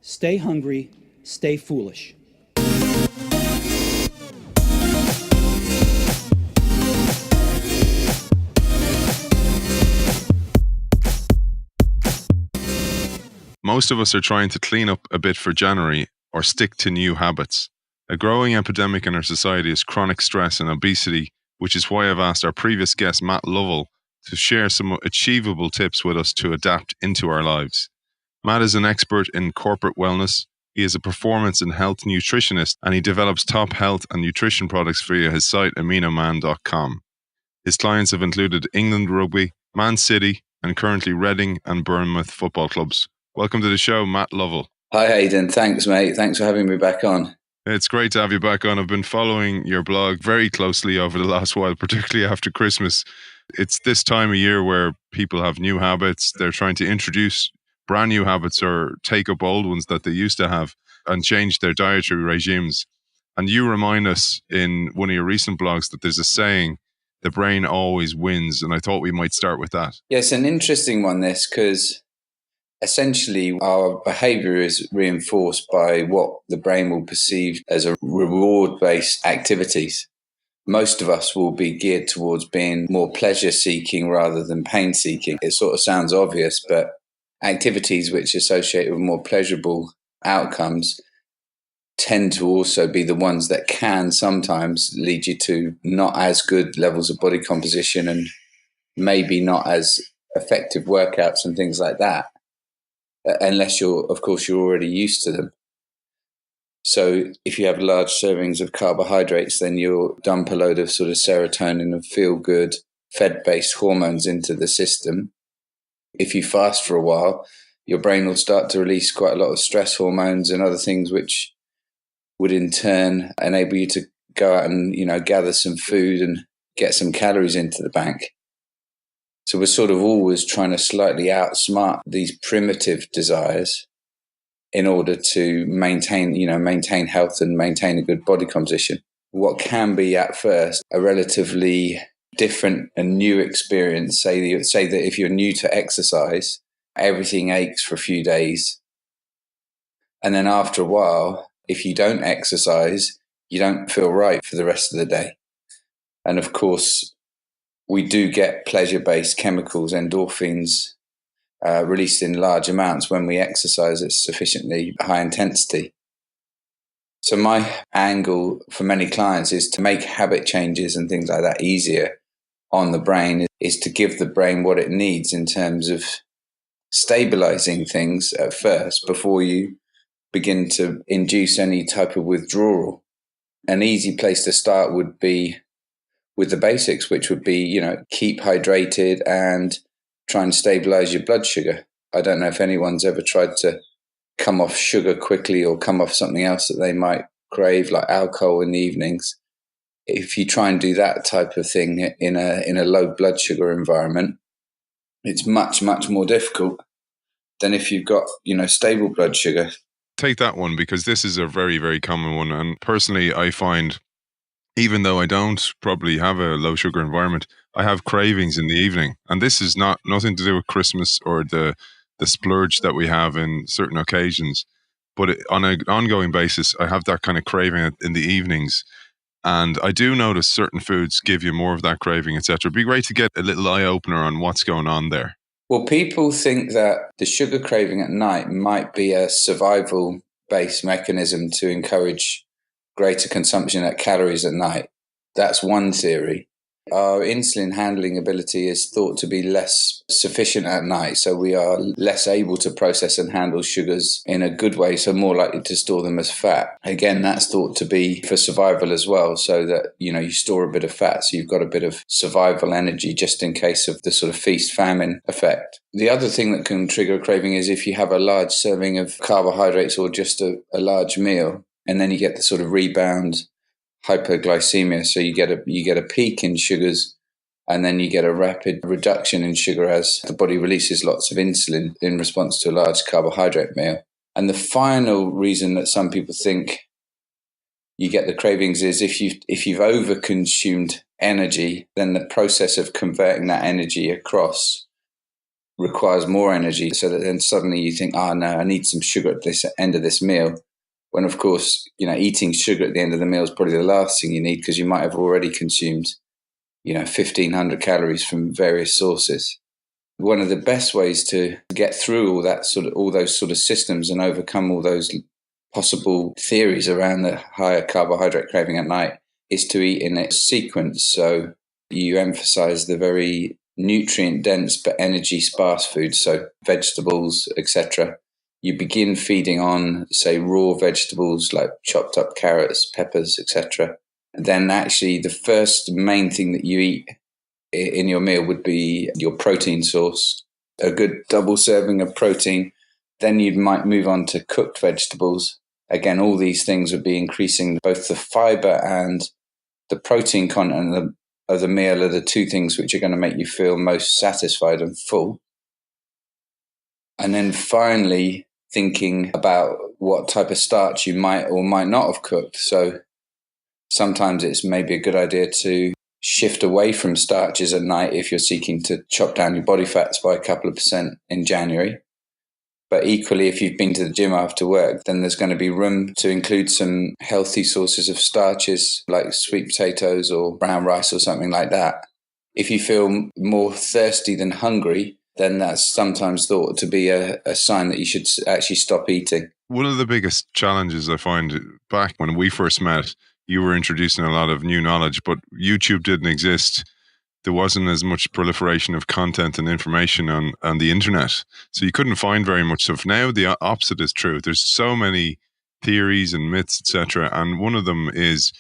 Stay hungry, stay foolish. Most of us are trying to clean up a bit for January or stick to new habits. A growing epidemic in our society is chronic stress and obesity, which is why I've asked our previous guest, Matt Lovell, to share some achievable tips with us to adapt into our lives. Matt is an expert in corporate wellness. He is a performance and health nutritionist, and he develops top health and nutrition products via his site Aminoman.com. His clients have included England Rugby, Man City, and currently Reading and Bournemouth football clubs. Welcome to the show, Matt Lovell. Hi, Aidan. Thanks, mate. Thanks for having me back on. It's great to have you back on. I've been following your blog very closely over the last while, particularly after Christmas. It's this time of year where people have new habits. They're trying to introduce brand new habits or take up old ones that they used to have and change their dietary regimes. And you remind us in one of your recent blogs that there's a saying, the brain always wins. And I thought we might start with that. Yes, an interesting one, this, because essentially our behavior is reinforced by what the brain will perceive as a reward-based activities. Most of us will be geared towards being more pleasure-seeking rather than pain-seeking. It sort of sounds obvious, but activities which associate with more pleasurable outcomes tend to also be the ones that can sometimes lead you to not as good levels of body composition and maybe not as effective workouts and things like that, unless you're already used to them. So if you have large servings of carbohydrates, then you'll dump a load of sort of serotonin and feel-good fed-based hormones into the system. If you fast for a while, your brain will start to release quite a lot of stress hormones and other things which would in turn enable you to go out and, gather some food and get some calories into the bank. So we're sort of always trying to slightly outsmart these primitive desires in order to maintain health and maintain a good body composition. What can be at first a relatively different and new experience, say that if you're new to exercise, everything aches for a few days. And then after a while, if you don't exercise, you don't feel right for the rest of the day. And of course, we do get pleasure-based chemicals, endorphins, released in large amounts when we exercise at sufficiently high intensity. So my angle for many clients is to make habit changes and things like that easier on the brain, is to give the brain what it needs in terms of stabilizing things at first before you begin to induce any type of withdrawal. An easy place to start would be with the basics, which would be, keep hydrated and try and stabilize your blood sugar. I don't know if anyone's ever tried to come off sugar quickly or come off something else that they might crave, like alcohol in the evenings. If you try and do that type of thing in a low blood sugar environment, it's much, much more difficult than if you've got, stable blood sugar. Take that one, because this is a very, very common one. And personally, I find, even though I don't probably have a low sugar environment, I have cravings in the evening. And this is nothing to do with Christmas or the splurge that we have in certain occasions. But on an ongoing basis, I have that kind of craving in the evenings. And I do notice certain foods give you more of that craving, etc. It'd be great to get a little eye-opener on what's going on there. Well, people think that the sugar craving at night might be a survival-based mechanism to encourage greater consumption of calories at night. That's one theory. Our insulin handling ability is thought to be less sufficient at night, so we are less able to process and handle sugars in a good way, so more likely to store them as fat. Again, that's thought to be for survival as well, so that, you store a bit of fat, so you've got a bit of survival energy just in case of the sort of feast-famine effect. The other thing that can trigger a craving is if you have a large serving of carbohydrates or just a large meal, and then you get the sort of rebound hypoglycemia. So you get a peak in sugars, and then you get a rapid reduction in sugar as the body releases lots of insulin in response to a large carbohydrate meal. And the final reason that some people think you get the cravings is if you've overconsumed energy, then the process of converting that energy across requires more energy. So that then suddenly you think, oh no, I need some sugar at this end of this meal. When of course, eating sugar at the end of the meal is probably the last thing you need, because you might have already consumed, 1,500 calories from various sources. One of the best ways to get through all those sort of systems and overcome all those possible theories around the higher carbohydrate craving at night is to eat in a sequence. So you emphasize the very nutrient dense but energy sparse foods, so vegetables, etc. You begin feeding on, say, raw vegetables like chopped up carrots, peppers, etc. Then actually the first main thing that you eat in your meal would be your protein source, a good double serving of protein. Then you might move on to cooked vegetables. Again, all these things would be increasing both the fiber and the protein content of the meal are the two things which are going to make you feel most satisfied and full. And then finally, thinking about what type of starch you might or might not have cooked. So sometimes it's maybe a good idea to shift away from starches at night if you're seeking to chop down your body fats by a couple of % in January. But equally, if you've been to the gym after work, then there's going to be room to include some healthy sources of starches like sweet potatoes or brown rice or something like that. If you feel more thirsty than hungry, then that's sometimes thought to be a sign that you should actually stop eating. One of the biggest challenges I find, back when we first met, you were introducing a lot of new knowledge, but YouTube didn't exist. There wasn't as much proliferation of content and information on the internet. So you couldn't find very much stuff. Now the opposite is true. There's so many theories and myths, etc. And one of them is,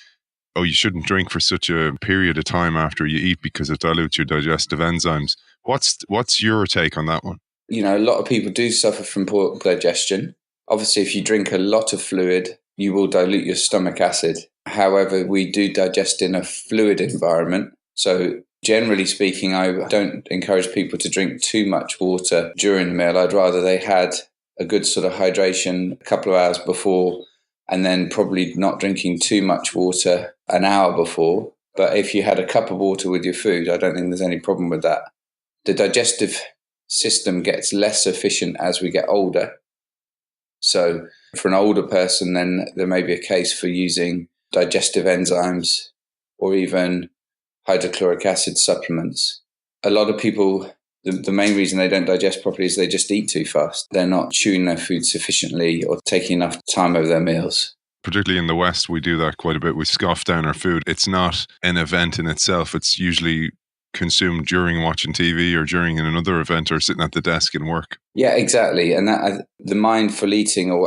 you shouldn't drink for such a period of time after you eat because it dilutes your digestive enzymes. What's your take on that one? A lot of people do suffer from poor digestion. Obviously, if you drink a lot of fluid, you will dilute your stomach acid. However, we do digest in a fluid environment. So generally speaking, I don't encourage people to drink too much water during the meal. I'd rather they had a good sort of hydration a couple of hours before, and then probably not drinking too much water an hour before. But if you had a cup of water with your food, I don't think there's any problem with that. The digestive system gets less efficient as we get older. So for an older person, then there may be a case for using digestive enzymes or even hydrochloric acid supplements. A lot of people, the main reason they don't digest properly is they just eat too fast. They're not chewing their food sufficiently or taking enough time over their meals. Particularly in the West, we do that quite a bit. We scoff down our food. It's not an event in itself. It's usually consumed during watching TV or during another event or sitting at the desk in work. Yeah, exactly. And that the mindful eating, or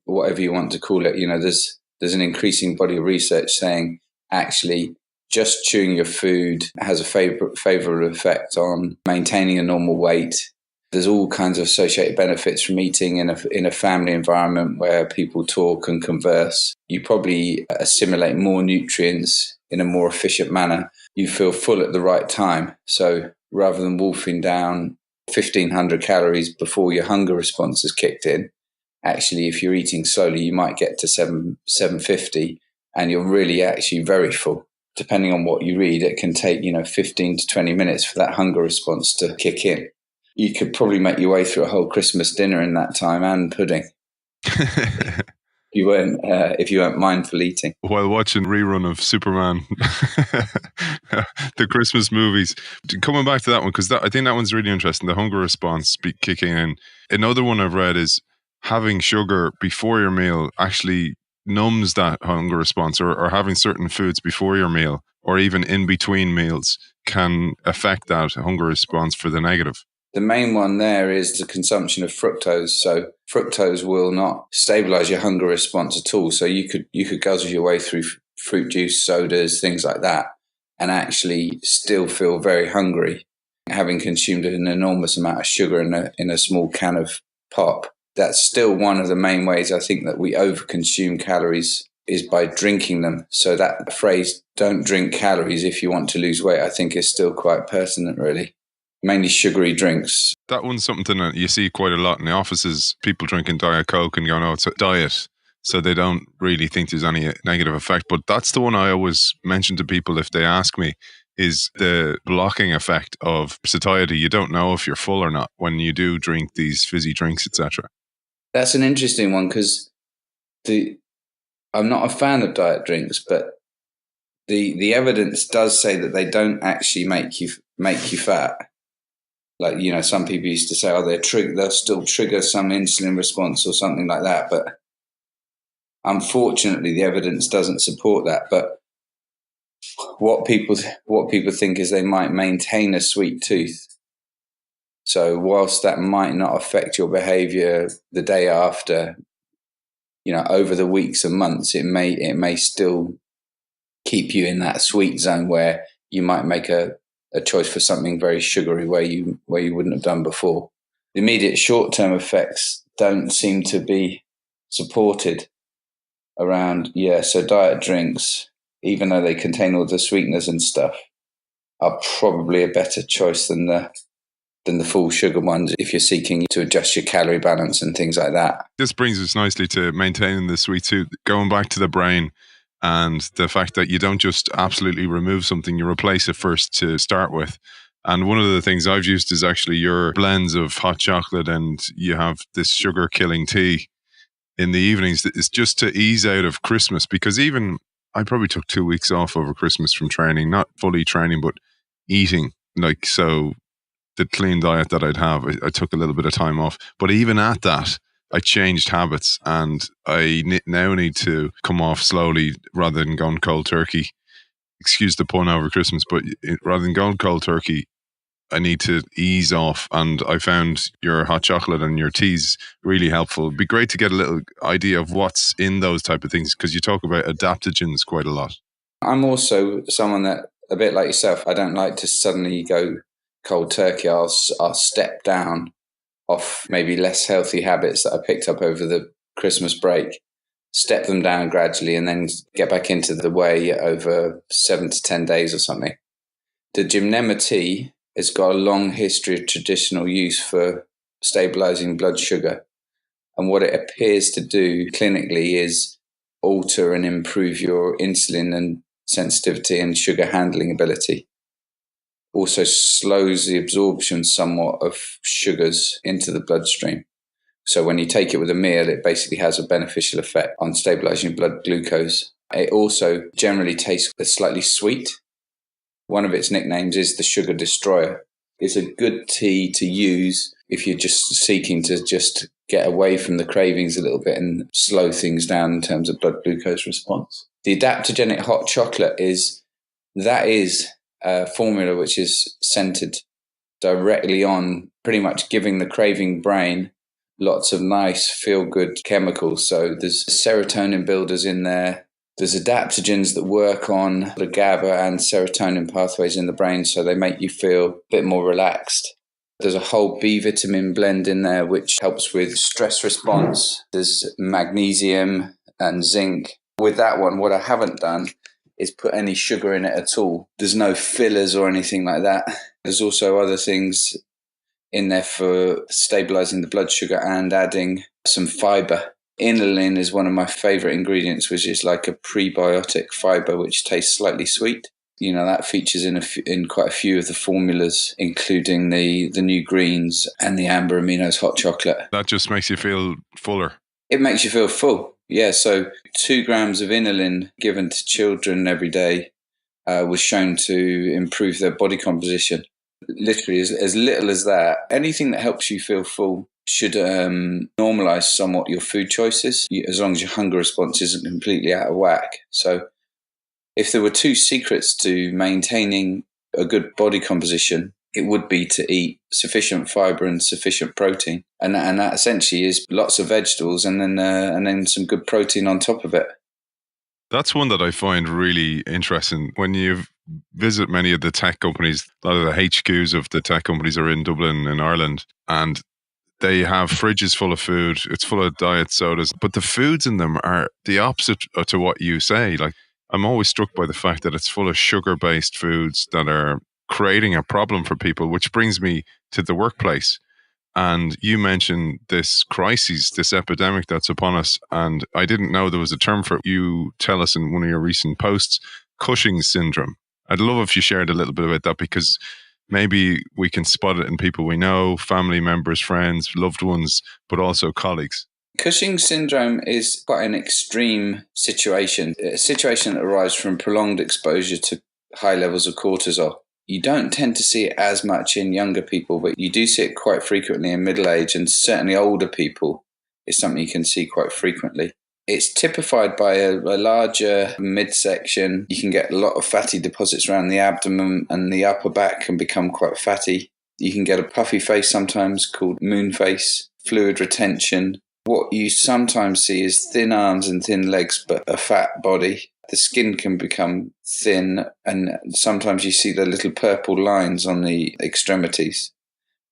whatever you want to call it, there's an increasing body of research saying actually just chewing your food has a favorable effect on maintaining a normal weight. There's all kinds of associated benefits from eating in a family environment where people talk and converse. You probably assimilate more nutrients in a more efficient manner. You feel full at the right time. So rather than wolfing down 1,500 calories before your hunger response has kicked in, actually, if you're eating slowly, you might get to 750 and you're really actually very full. Depending on what you read, it can take 15 to 20 minutes for that hunger response to kick in. You could probably make your way through a whole Christmas dinner in that time and pudding. If you weren't mindful eating. While watching rerun of Superman, the Christmas movies. Coming back to that one, because I think that one's really interesting, the hunger response kicking in. Another one I've read is having sugar before your meal actually numbs that hunger response, or having certain foods before your meal or even in between meals can affect that hunger response for the negative. The main one there is the consumption of fructose. So fructose will not stabilize your hunger response at all. So you could guzzle your way through fruit juice, sodas, things like that, and actually still feel very hungry, having consumed an enormous amount of sugar in a small can of pop. That's still one of the main ways I think that we overconsume calories is by drinking them. So that phrase, don't drink calories if you want to lose weight, I think is still quite pertinent, really. Mainly sugary drinks. That one's something that you see quite a lot in the offices, people drinking Diet Coke and going, oh, it's a diet. So they don't really think there's any negative effect. But that's the one I always mention to people if they ask me, is the blocking effect of satiety. You don't know if you're full or not when you do drink these fizzy drinks, etc. That's an interesting one because I'm not a fan of diet drinks, but the evidence does say that they don't actually make you fat. Like, some people used to say, oh, they'll still trigger some insulin response or something like that. But unfortunately, the evidence doesn't support that. But what people think is they might maintain a sweet tooth. So whilst that might not affect your behavior the day after, over the weeks and months, it may still keep you in that sweet zone where you might make a choice for something very sugary where you wouldn't have done before. The immediate short-term effects don't seem to be supported around, so diet drinks, even though they contain all the sweeteners and stuff, are probably a better choice than the full sugar ones if you're seeking to adjust your calorie balance and things like that. This brings us nicely to maintaining the sweet tooth, going back to the brain and the fact that you don't just absolutely remove something, you replace it first to start with. And one of the things I've used is actually your blends of hot chocolate, and you have this sugar killing tea in the evenings. It's just to ease out of Christmas, because even I probably took 2 weeks off over Christmas from training, not fully training, but eating. So the clean diet that I'd have, I took a little bit of time off. But even at that, I changed habits, and I now need to come off slowly rather than going cold turkey. Excuse the pun over Christmas, but rather than going cold turkey, I need to ease off. And I found your hot chocolate and your teas really helpful. It'd be great to get a little idea of what's in those type of things, because you talk about adaptogens quite a lot. I'm also someone that, a bit like yourself, I don't like to suddenly go cold turkey. I'll step down off maybe less healthy habits that I picked up over the Christmas break, step them down gradually, and then get back into the way over 7 to 10 days or something. The gymnema tea has got a long history of traditional use for stabilizing blood sugar. And what it appears to do clinically is alter and improve your insulin and sensitivity and sugar handling ability. Also slows the absorption somewhat of sugars into the bloodstream. So when you take it with a meal, it basically has a beneficial effect on stabilizing blood glucose. It also generally tastes slightly sweet. One of its nicknames is the sugar destroyer. It's a good tea to use if you're just seeking to just get away from the cravings a little bit and slow things down in terms of blood glucose response. The adaptogenic hot chocolate is a formula which is centered directly on pretty much giving the craving brain lots of nice feel-good chemicals. So there's serotonin builders in there. There's adaptogens that work on the GABA and serotonin pathways in the brain, so they make you feel a bit more relaxed. There's a whole B vitamin blend in there which helps with stress response. There's magnesium and zinc. With that one, what I haven't done is put any sugar in it at all. There's no fillers or anything like that. There's also other things in there for stabilizing the blood sugar and adding some fiber. Inulin is one of my favorite ingredients, which is like a prebiotic fiber which tastes slightly sweet. That features in quite a few of the formulas, including the new greens and the amber aminos hot chocolate. That just makes you feel fuller. It makes you feel full. Yeah, so 2 grams of inulin given to children every day was shown to improve their body composition. Literally, as little as that. Anything that helps you feel full should normalize somewhat your food choices, as long as your hunger response isn't completely out of whack. So if there were 2 secrets to maintaining a good body composition, it would be to eat sufficient fiber and sufficient protein. And that essentially is lots of vegetables and then some good protein on top of it. That's one that I find really interesting. When you visit many of the tech companies, a lot of the HQs of the tech companies are in Dublin in Ireland, and they have fridges full of food. It's full of diet sodas, but the foods in them are the opposite to what you say. Like, I'm always struck by the fact that it's full of sugar-based foods that are creating a problem for people, which brings me to the workplace. And you mentioned this crisis, this epidemic that's upon us. And I didn't know there was a term for it. You tell us in one of your recent posts, Cushing syndrome. I'd love if you shared a little bit about that, because maybe we can spot it in people we know, family members, friends, loved ones, but also colleagues. Cushing syndrome is quite an extreme situation, a situation that arises from prolonged exposure to high levels of cortisol. You don't tend to see it as much in younger people, but you do see it quite frequently in middle age, and certainly older people is something you can see quite frequently. It's typified by a larger midsection. You can get a lot of fatty deposits around the abdomen, and the upper back can become quite fatty. You can get a puffy face sometimes called moon face, fluid retention. What you sometimes see is thin arms and thin legs, but a fat body. The skin can become thin, and sometimes you see the little purple lines on the extremities,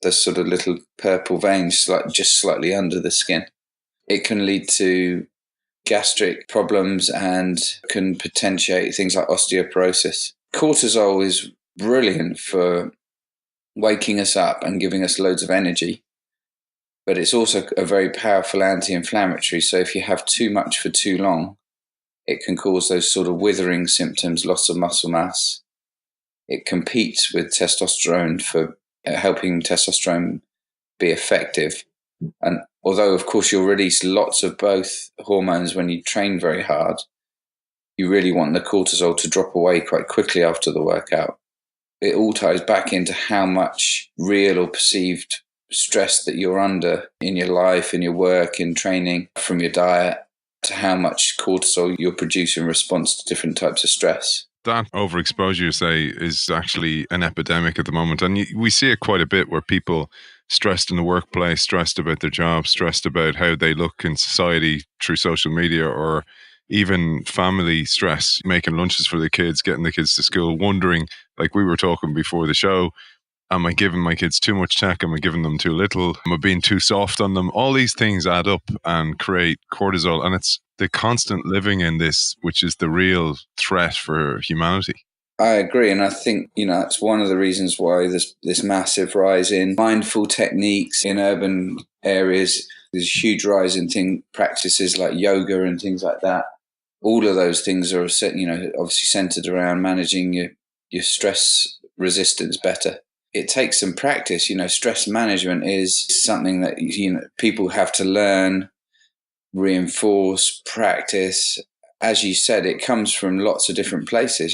the sort of little purple veins just slightly under the skin. It can lead to gastric problems and can potentiate things like osteoporosis. Cortisol is brilliant for waking us up and giving us loads of energy, but it's also a very powerful anti-inflammatory. So if you have too much for too long, it can cause those sort of withering symptoms, loss of muscle mass. It competes with testosterone for helping testosterone be effective. And although, of course, you'll release lots of both hormones when you train very hard, you really want the cortisol to drop away quite quickly after the workout. It all ties back into how much real or perceived stress that you're under in your life, in your work, in training, from your diet, to how much cortisol you'll produce in response to different types of stress. That overexposure, you say, is actually an epidemic at the moment. And we see it quite a bit, where people stressed in the workplace, stressed about their job, stressed about how they look in society through social media, or even family stress, making lunches for the kids, getting the kids to school, wondering, like we were talking before the show, am I giving my kids too much tech? Am I giving them too little? Am I being too soft on them? All these things add up and create cortisol. And it's the constant living in this, which is the real threat for humanity. I agree. And I think, it's one of the reasons why this massive rise in mindful techniques in urban areas. There's a huge rise in practices like yoga and things like that. All of those things are, obviously centered around managing your stress resistance better. It takes some practice. Stress management is something that people have to learn, reinforce, practice. As you said, it comes from lots of different places.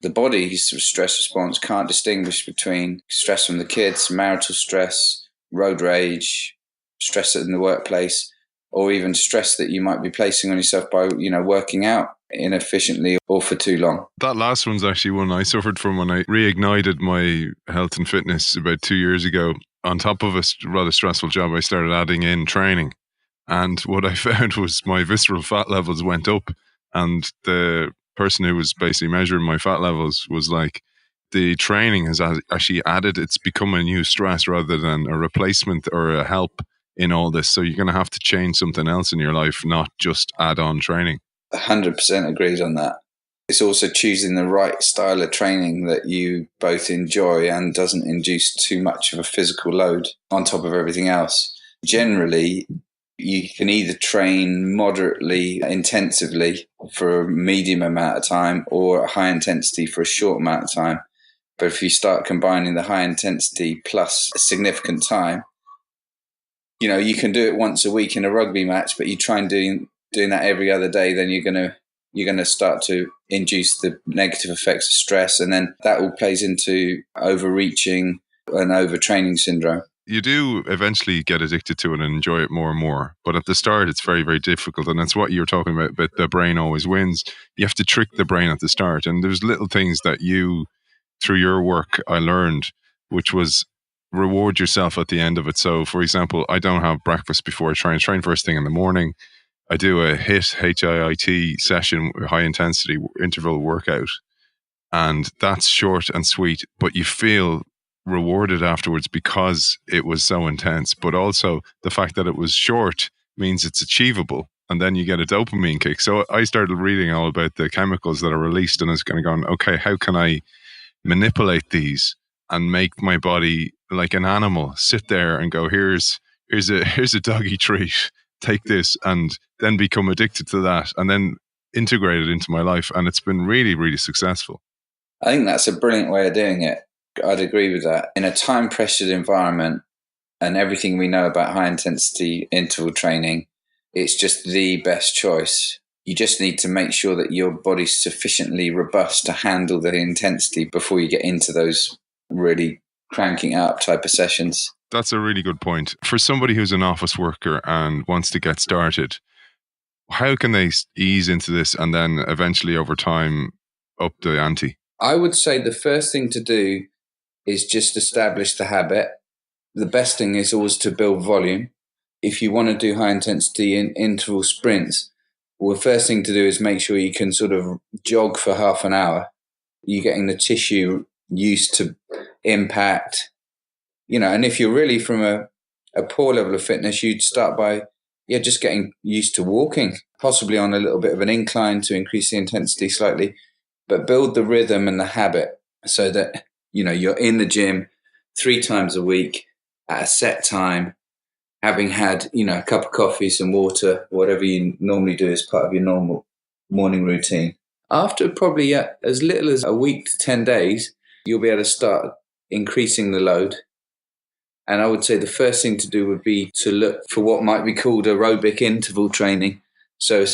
The body's stress response can't distinguish between stress from the kids, marital stress, road rage, stress in the workplace, or even stress that you might be placing on yourself by, working out inefficiently or for too long. That last one's actually one I suffered from when I reignited my health and fitness about 2 years ago. On top of a rather stressful job, I started adding in training. And what I found was my visceral fat levels went up. And the person who was basically measuring my fat levels was like, the training has actually added, it's become a new stress rather than a replacement or a help in all this. So you're going to have to change something else in your life, not just add on training. 100% agreed on that. It's also choosing the right style of training that you both enjoy and doesn't induce too much of a physical load on top of everything else. Generally, you can either train moderately intensively for a medium amount of time or high intensity for a short amount of time. But if you start combining the high intensity plus a significant time, you can do it once a week in a rugby match, but you try and doing that every other day, then you're going to start to induce the negative effects of stress, and then that all plays into overreaching and overtraining syndrome. You do eventually get addicted to it and enjoy it more and more. But at the start, it's very, very difficult. And that's what you're talking about, but the brain always wins. You have to trick the brain at the start. And there's little things that through your work, I learned, which was reward yourself at the end of it. So, for example, I don't have breakfast before I train first thing in the morning. I do a HIIT session, high intensity interval workout. And that's short and sweet, but you feel rewarded afterwards because it was so intense. But also the fact that it was short means it's achievable. And then you get a dopamine kick. So I started reading all about the chemicals that are released, and I was kind of going, okay, how can I manipulate these and make my body like an animal, sit there and go, here's a doggy treat, take this, and then become addicted to that and then integrate it into my life. And it's been really, really successful. I think that's a brilliant way of doing it. I'd agree with that. In a time-pressured environment and everything we know about high-intensity interval training, it's just the best choice. You just need to make sure that your body's sufficiently robust to handle the intensity before you get into those really cranking up type of sessions. That's a really good point. For somebody who's an office worker and wants to get started, how can they ease into this and then eventually over time up the ante? I would say the first thing to do is just establish the habit. The best thing is always to build volume. If you want to do high intensity interval sprints, well, the first thing to do is make sure you can sort of jog for half an hour. You're getting the tissue used to impact, and if you're really from a poor level of fitness, you'd start by just getting used to walking, possibly on a little bit of an incline to increase the intensity slightly, but build the rhythm and the habit so that, you're in the gym 3 times a week at a set time, having had, a cup of coffee, some water, whatever you normally do as part of your normal morning routine. After probably as little as a week to 10 days, you'll be able to start increasing the load. And I would say the first thing to do would be to look for what might be called aerobic interval training. So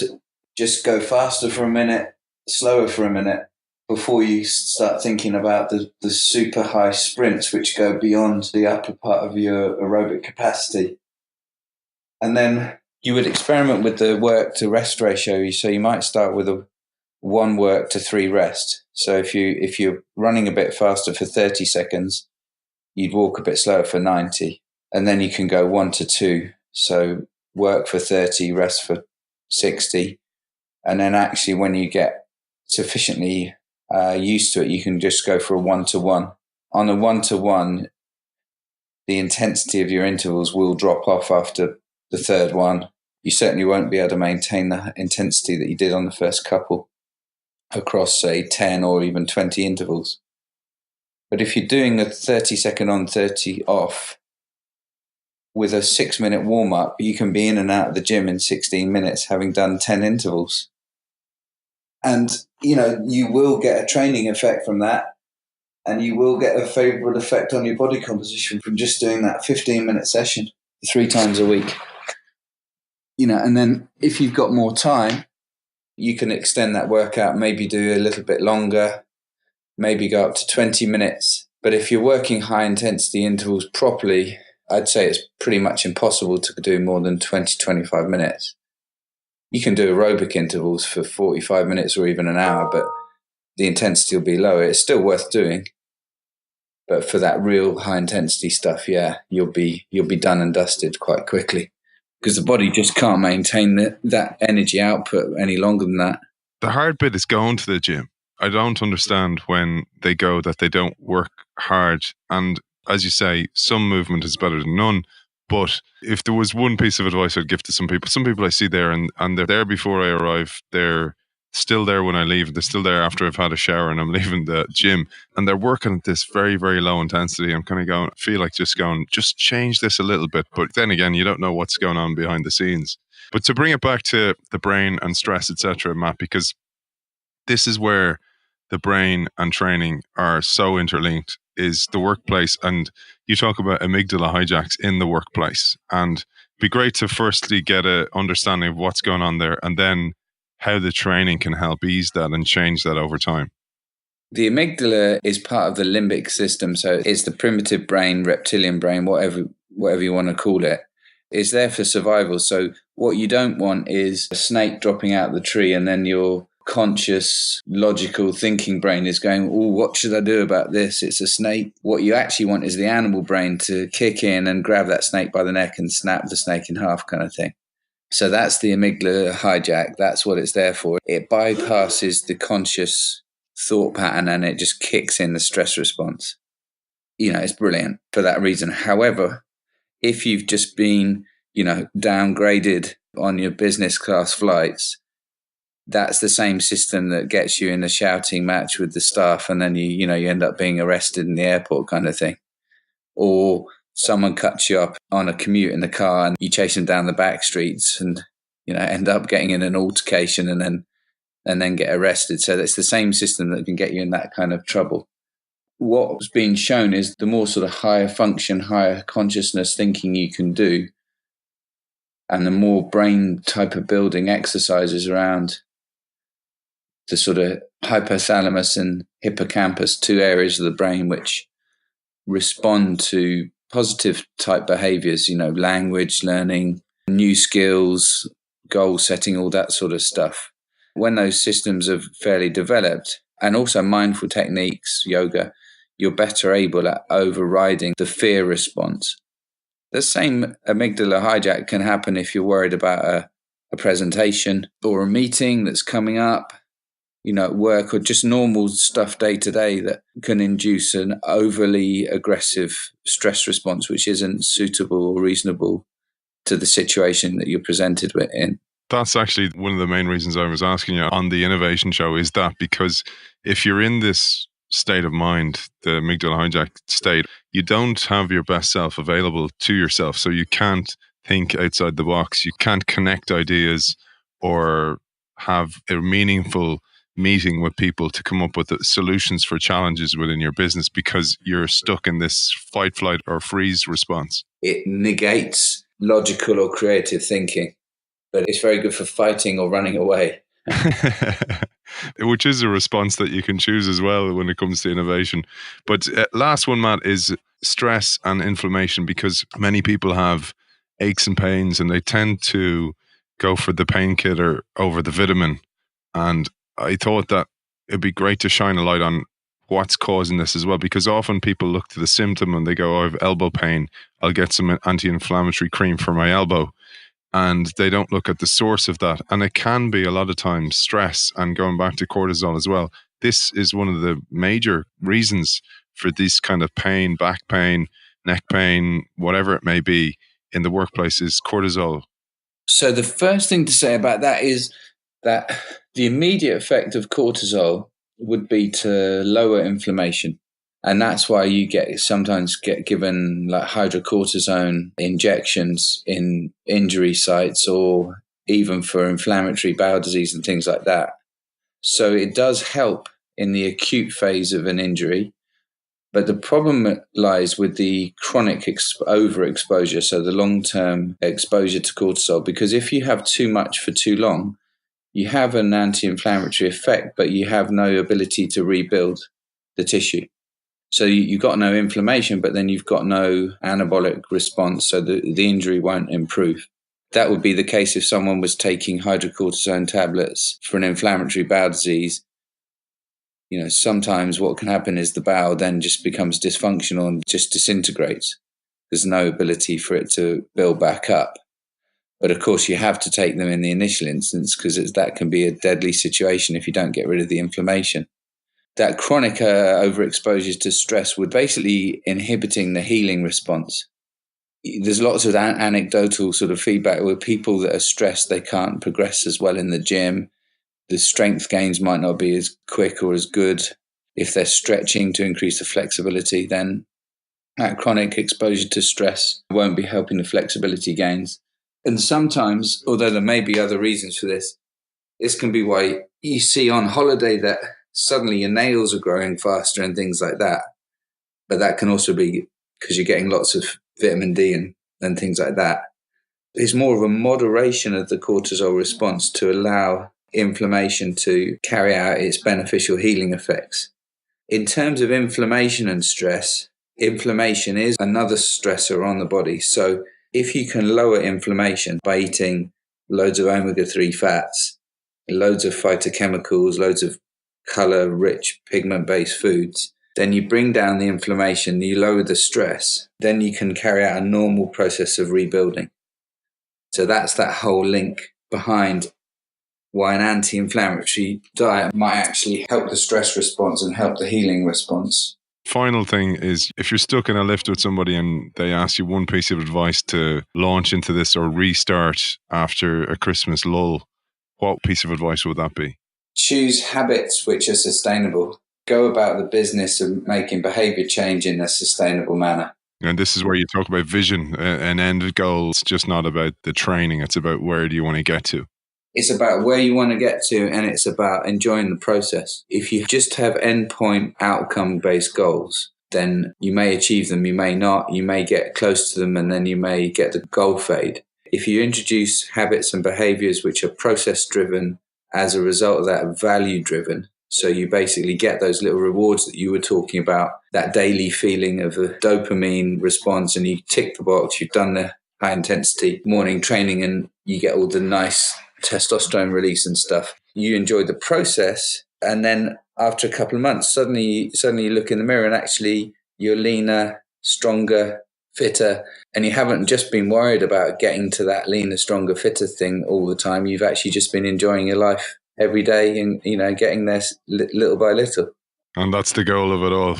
just go faster for a minute, slower for a minute, before you start thinking about the super high sprints, which go beyond the upper part of your aerobic capacity. And then you would experiment with the work to rest ratio. So you might start with a 1 work to 3 rest. So if you're running a bit faster for 30 seconds, you'd walk a bit slower for 90. And then you can go 1 to 2. So work for 30, rest for 60. And then actually when you get sufficiently used to it, you can just go for a 1 to 1. On a 1 to 1, the intensity of your intervals will drop off after the third one. You certainly won't be able to maintain the intensity that you did on the first couple across, say, 10 or even 20 intervals. But if you're doing a 30 second on, 30 off with a 6-minute warm-up, you can be in and out of the gym in 16 minutes, having done 10 intervals. And, you will get a training effect from that, and you will get a favorable effect on your body composition from just doing that 15-minute session 3 times a week. And then if you've got more time, you can extend that workout, maybe do a little bit longer, maybe go up to 20 minutes. But if you're working high intensity intervals properly, I'd say it's pretty much impossible to do more than 20, 25 minutes. You can do aerobic intervals for 45 minutes or even an hour, but the intensity will be lower. It's still worth doing. But for that real high intensity stuff, you'll be done and dusted quite quickly, because the body just can't maintain that energy output any longer than that. The hard bit is going to the gym. I don't understand when they go that they don't work hard. And as you say, some movement is better than none. But if there was one piece of advice I'd give to some people I see there and they're there before I arrive, they're still there when I leave, they're still there after I've had a shower and I'm leaving the gym, and they're working at this very, very low intensity. I'm kind of feel like just change this a little bit. But then again, you don't know what's going on behind the scenes. But to bring it back to the brain and stress, etc., Matt, because this is where the brain and training are so interlinked, is the workplace. And you talk about amygdala hijacks in the workplace. And it'd be great to firstly get an understanding of what's going on there and then how the training can help ease that and change that over time. The amygdala is part of the limbic system. So it's the primitive brain, reptilian brain, whatever you want to call it. It's there for survival. So what you don't want is a snake dropping out of the tree and then your conscious, logical thinking brain is going, oh, what should I do about this? It's a snake. What you actually want is the animal brain to kick in and grab that snake by the neck and snap the snake in half, kind of thing. So that's the amygdala hijack. That's what it's there for. It bypasses the conscious thought pattern and it just kicks in the stress response. It's brilliant for that reason. However, if you've just been, downgraded on your business class flights, that's the same system that gets you in a shouting match with the staff and then you end up being arrested in the airport, kind of thing. Or someone cuts you up on a commute in the car and you chase them down the back streets and, end up getting in an altercation and then and then get arrested. So that's the same system that can get you in that kind of trouble. What's been shown is the more sort of higher function, higher consciousness thinking you can do, and the more brain type of building exercises around the sort of hypothalamus and hippocampus, two areas of the brain which respond to positive type behaviors, language learning, new skills, goal setting, all that sort of stuff. When those systems are fairly developed, and also mindful techniques, yoga, you're better able at overriding the fear response. The same amygdala hijack can happen if you're worried about a presentation or a meeting that's coming up, at work, or just normal stuff day to day that can induce an overly aggressive stress response, which isn't suitable or reasonable to the situation that you're presented with in. That's actually one of the main reasons I was asking you on the innovation show, is that because if you're in this state of mind, the amygdala hijack state, you don't have your best self available to yourself. So you can't think outside the box. You can't connect ideas or have a meaningful meeting with people to come up with the solutions for challenges within your business, because you're stuck in this fight, flight, or freeze response. It negates logical or creative thinking, but it's very good for fighting or running away. Which is a response that you can choose as well when it comes to innovation. But last one, Matt, is stress and inflammation, because many people have aches and pains and they tend to go for the painkiller over the vitamin. And I thought that it'd be great to shine a light on what's causing this as well, because often people look to the symptom and they go, I have elbow pain, I'll get some anti-inflammatory cream for my elbow. And they don't look at the source of that. And it can be a lot of times stress, and going back to cortisol as well. This is one of the major reasons for this kind of pain, back pain, neck pain, whatever it may be in the workplace, is cortisol. So the first thing to say about that is that the immediate effect of cortisol would be to lower inflammation. And that's why you sometimes get given like hydrocortisone injections in injury sites, or even for inflammatory bowel disease and things like that. So it does help in the acute phase of an injury. But the problem lies with the chronic overexposure, so the long-term exposure to cortisol, because if you have too much for too long, you have an anti-inflammatory effect, but you have no ability to rebuild the tissue. So you've got no inflammation, but then you've got no anabolic response, so the injury won't improve. That would be the case if someone was taking hydrocortisone tablets for an inflammatory bowel disease. Sometimes what can happen is the bowel then just becomes dysfunctional and just disintegrates. There's no ability for it to build back up. But of course, you have to take them in the initial instance, because that can be a deadly situation if you don't get rid of the inflammation. That chronic overexposure to stress would basically inhibiting the healing response. There's lots of anecdotal sort of feedback where people that are stressed, they can't progress as well in the gym. The strength gains might not be as quick or as good. If they're stretching to increase the flexibility, then that chronic exposure to stress won't be helping the flexibility gains. And sometimes, although there may be other reasons for this can be why you see on holiday that suddenly your nails are growing faster and things like that. But that can also be because you're getting lots of vitamin D and things like that. It's more of a moderation of the cortisol response to allow inflammation to carry out its beneficial healing effects. In terms of inflammation and stress, inflammation is another stressor on the body. So if you can lower inflammation by eating loads of omega-3 fats, loads of phytochemicals, loads of color-rich, pigment-based foods, then you bring down the inflammation, you lower the stress, then you can carry out a normal process of rebuilding. So that's that whole link behind why an anti-inflammatory diet might actually help the stress response and help the healing response. Final thing is, if you're stuck in a lift with somebody and they ask you one piece of advice to launch into this or restart after a Christmas lull, what piece of advice would that be? Choose habits which are sustainable. Go about the business of making behavior change in a sustainable manner. And this is where you talk about vision, an end goal. It's just not about the training. It's about where do you want to get to. It's about where you want to get to, and it's about enjoying the process. If you just have endpoint outcome-based goals, then you may achieve them, you may not, you may get close to them, and then you may get the goal fade. If you introduce habits and behaviors which are process-driven, as a result of that, value-driven, so you basically get those little rewards that you were talking about, that daily feeling of a dopamine response, and you tick the box, you've done the high-intensity morning training, and you get all the nice testosterone release and stuff. You enjoy the process, and then after a couple of months, suddenly you look in the mirror and actually you're leaner, stronger, fitter, and you haven't just been worried about getting to that leaner, stronger, fitter thing all the time. You've actually just been enjoying your life every day and, getting there little by little. And that's the goal of it all.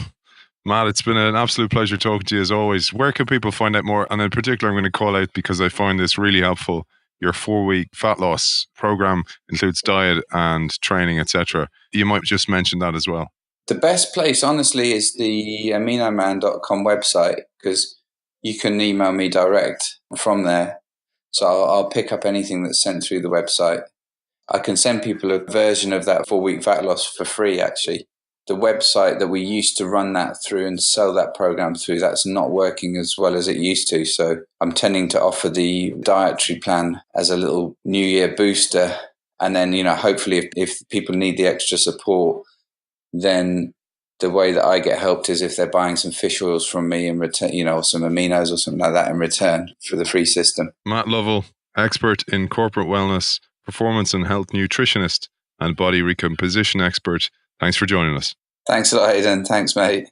Matt, it's been an absolute pleasure talking to you as always. Where can people find out more? And in particular, I'm going to call out, because I find this really helpful, your 4-week fat loss program includes diet and training, etc. You might just mention that as well. The best place, honestly, is the aminoman.com website, because you can email me direct from there. So I'll pick up anything that's sent through the website. I can send people a version of that 4-week fat loss for free, actually. The website that we used to run that through and sell that program through, that's not working as well as it used to. So I'm tending to offer the dietary plan as a little New Year booster. And then, hopefully if people need the extra support, then the way that I get helped is if they're buying some fish oils from me in return, or some aminos or something like that in return for the free system. Matt Lovell, expert in corporate wellness, performance and health nutritionist, and body recomposition expert. Thanks for joining us. Thanks a lot, Aidan. Thanks, mate.